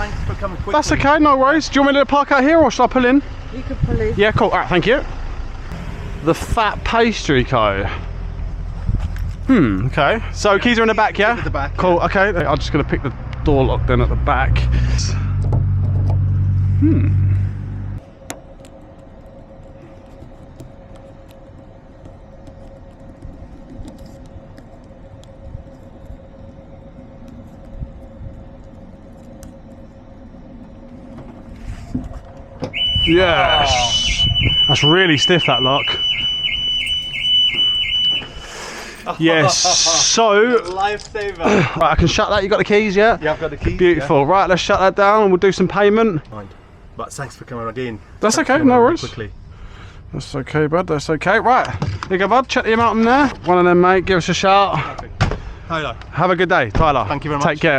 thanks for coming quickly. That's okay, no worries. Do you want me to park out here or should I pull in? You can pull in. Yeah, cool. All right, thank you. The Phat Pastry Co. Okay. So keys are in the back, yeah? At the back. Cool, okay. I'm just going to pick the door lock then at the back. Yes. That's really stiff, that lock. Yes. So Lifesaver. right, I can shut that. You got the keys, yeah? Yeah, I've got the keys. Beautiful. Yeah. Right, let's shut that down and we'll do some payment. Mind. But thanks for coming again. That's Thanks okay, for no coming worries. Quickly. That's okay, bud. That's okay. Right, here you go, bud. Check the amount in there. One of them, mate. Give us a shout. Hello. Have a good day, Tyler. Thank you very much. Take care.